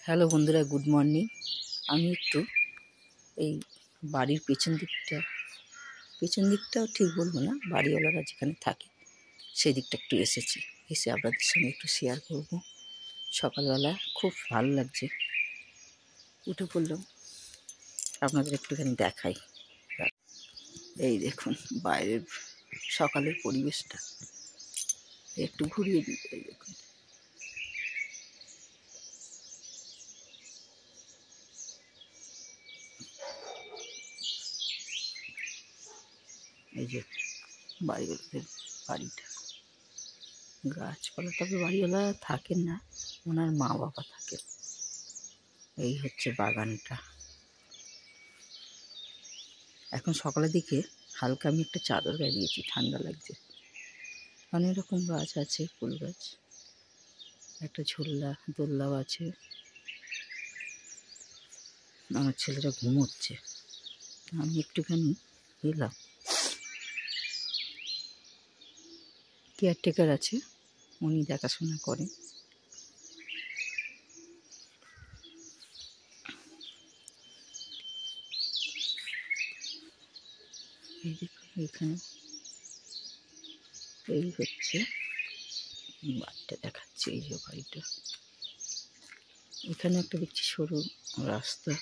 Hello বন্ধুরা, good morning. আমি একটু এই বাড়ির পেছন দিকটাও ঠিক বলবো না, বাড়িওয়ালারা যেখানে থাকে সেই দিকটা একটু এসেছি। এসে আপনাদের সঙ্গে একটু শেয়ার করব। সকালবেলা খুব ভালো লাগছে, উঠে পড়লাম, আপনাদের একটুখানি দেখাই। এই দেখুন বাইরের সকালের পরিবেশটা একটু ঘুরিয়ে দিই। এই দেখুন, এই যে বাড়িওয়ালাদের বাড়িটা, গাছপালা, তবে বাড়িওয়ালা থাকেন না, ওনার মা বাবা থাকেন। এই হচ্ছে বাগানটা। এখন সকালের দিকে হালকা আমি একটা চাদর গায়ে দিয়েছি, ঠান্ডা লাগছে। অনেক রকম গাছ আছে, ফুল গাছ, একটা দোল্লাও আছে। আমার ছেলেরা ঘুমোচ্ছে, আমি একটুখানি এলাম। কেয়ারটেকার আছে, উনি দেখাশোনা করেন। এই দেখুন, এখানে এই হচ্ছে বাড়িটা দেখাচ্ছে। এই যে বাড়িটা, এখানে একটা দেখছি সরু রাস্তা,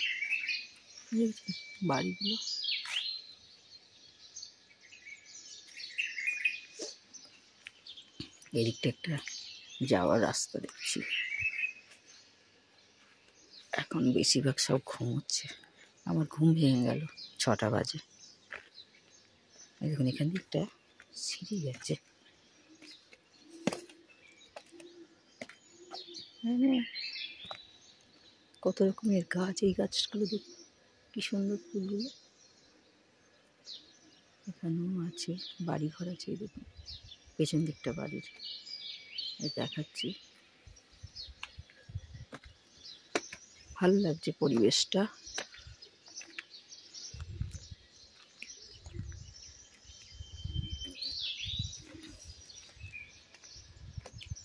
দেখছেন বাড়িগুলো। এদিকটা একটা যাওয়ার রাস্তা দেখছি। এখন বেশিরভাগ সব ঘুমোচ্ছে, আমার ঘুম ভেঙে গেল, 6টা বাজে। দেখুন এখান দিকটা সিঁড়ি গেছে, কত রকমের গাছ। এই গাছগুলো দেখুন কি সুন্দর, ফুলগুলো এখানেও আছে। বাড়ি ঘর আছে, এই দেখুন পেছন দিকটা বাড়ির দেখাচ্ছি। ভালো লাগছে পরিবেশটা।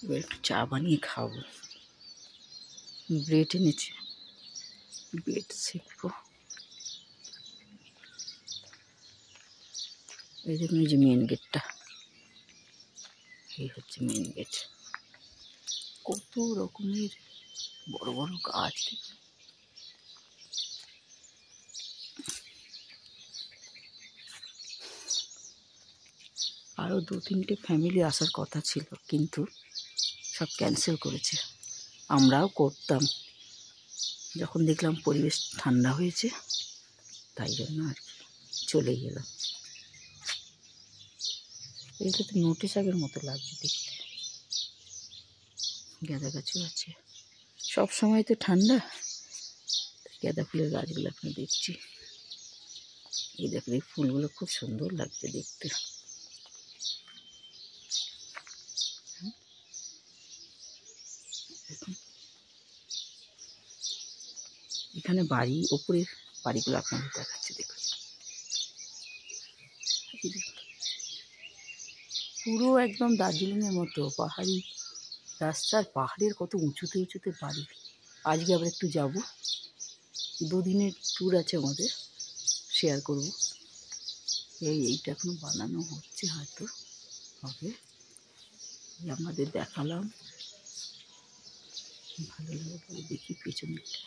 এবার একটু চা বানিয়ে খাবো। ব্রেড এনেছে, ব্রেড সেঁকবো। এই দেখুন, এই যে মেন গেটটা, এই হচ্ছে মেন গেট। কত রকমের বড় বড় গাছ। আরও 2-3টে ফ্যামিলি আসার কথা ছিল, কিন্তু সব ক্যান্সেল করেছে। আমরাও করতাম, যখন দেখলাম পরিবেশ ঠান্ডা হয়েছে তাই জন্য আর কি চলে গেলাম। এইটা তো নোটিশ আগের মতো লাগছে দেখতে। গাঁদা গাছও আছে, সব সময় তো ঠান্ডা, গাঁদা ফুলের গাছগুলো এখন দেখছি। এই দেখুন, এই ফুলগুলো খুব সুন্দর লাগছে দেখতে। এখানে বাড়ি, ওপরের বাড়িগুলো আপনাদের দেখাচ্ছে। দেখুন পুরো একদম দার্জিলিংয়ের মতো পাহাড়ি রাস্তার, পাহাড়ের কত উঁচুতে উঁচুতে বাড়ি। আজকে আবার একটু যাব, 2 দিনের ট্যুর আছে আমাদের, শেয়ার করব। এইটা এখনো বানানো হচ্ছে, হয়তো হবে। আমাদের দেখালাম, ভালো লাগে। দেখি পেছন দিকটা,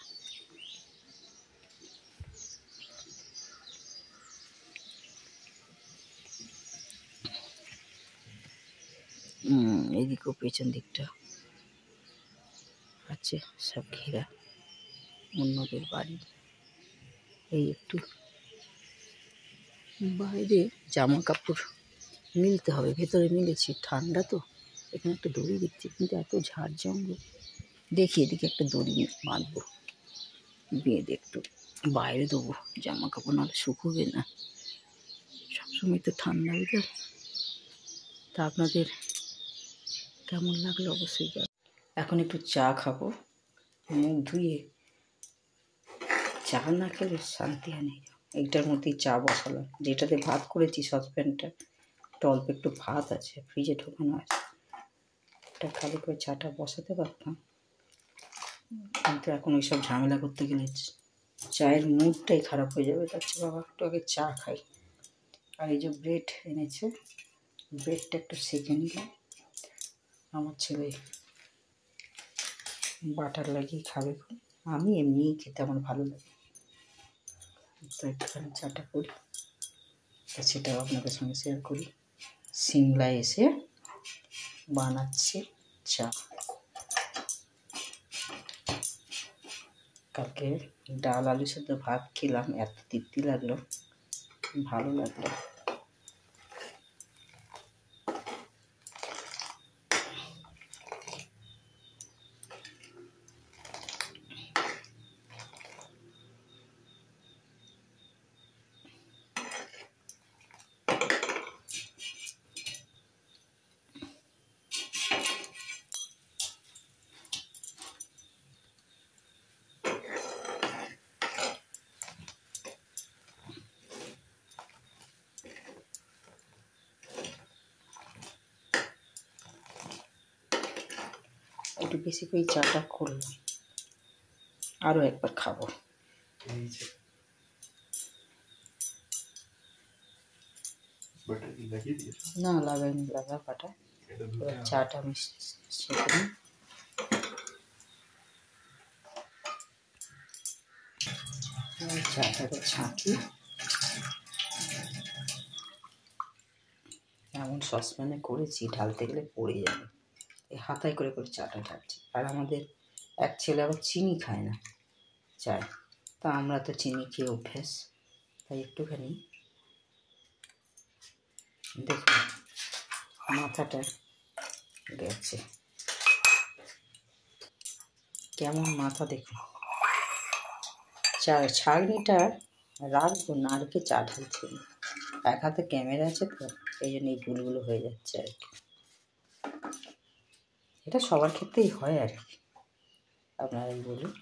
এইদিকেও পেছন দিকটা আছে সব ঘেরা, অন্যদের বাড়ি। এই একটু বাইরে জামা কাপড় মিলতে হবে, ভেতরে মিলেছি, ঠান্ডা তো। এখানে একটা দড়ি দেখছি, কিন্তু এত ঝাড় জঙ্গল। দেখি এদিকে একটা দড়ি বাঁধবো, বেঁধে একটু বাইরে দেবো জামা কাপড়, নাহলে শুকোবে না। সবসময় তো ঠান্ডা ওয়েদার। তা আপনাদের কেমন লাগলো অবশ্যই। এখন একটু চা খাবো, মুখ ধুয়ে। চা না খেলে শান্তি হয় না। এইটার মধ্যেই চা বসালাম, যেটাতে ভাত করেছি সসপ্যানটা, অল্প একটু ভাত আছে, ফ্রিজে ঢোকানো আছে। এটা খালি করে চাটা বসাতে পারতাম। কিন্তু এখন ওইসব ঝামেলা করতে গেলে চায়ের মুডটাই খারাপ হয়ে যাবে। তার চেয়ে বাবা একটু আগে চা খাই। আর এই যে ব্রেড এনেছে, ব্রেডটা একটু সেঁকে নিলাম। আমার ছেলে বাটার লাগিয়ে খাবে, আমি এমনিই খেতে আমার ভালো লাগে। তো একটুখানি চাটা করি, তো সেটাও আপনাদের সঙ্গে শেয়ার করি। সিমলায় এসে বানাচ্ছি চা। কালকে ডাল আলু সেদ্ধ ভাত খেলাম, এত তৃপ্তি লাগলো, ভালো লাগলো। একটু বেশি করে চাটা করলাম, আরও একবার খাবো। না লাগাইনি, লাগা পাটা। চাটা আমি সেঁকে নিই। চাটাকে ছাঁকি, এমন সসপ্যানে করেছি ঢালতে গেলে পড়ে যাবে, এই হাতায় করে করে চাটা ঢালছি। আর আমাদের এক ছেলে আবার চিনি খায় না চায়, তা আমরা তো চিনি খেয়ে অভ্যেস, তাই একটুখানি দেখুন মাথাটা গেছে, কেমন মাথা দেখুন। চা ছাঁকনিটা রাখবো না, আর কি চা ঢালছি, এক হাতে ক্যামেরা আছে তো এই জন্য এই ভুলগুলো হয়ে যাচ্ছে আর কি। এটা সবার ক্ষেত্রেই হয় আর কি, আপনারাই বলুন।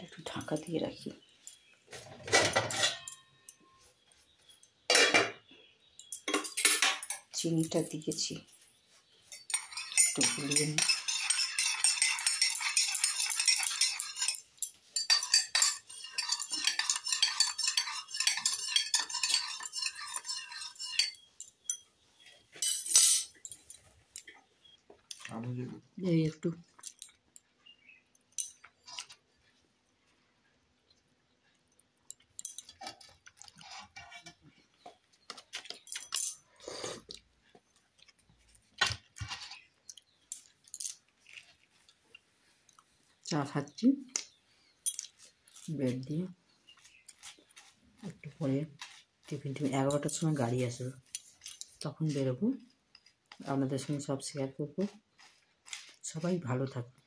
একটু ঢাকা দিয়ে রাখি। চিনিটা দিয়েছি, একটু গুলিয়ে নিই। এই একটু চা খাচ্ছি ব্রেড দিয়ে। একটু পরে টিফিন 11টার সময় গাড়ি আসবে, তখন বেরোবো, আপনাদের সঙ্গে সব শেয়ার করবো। সবাই ভালো থাকুন।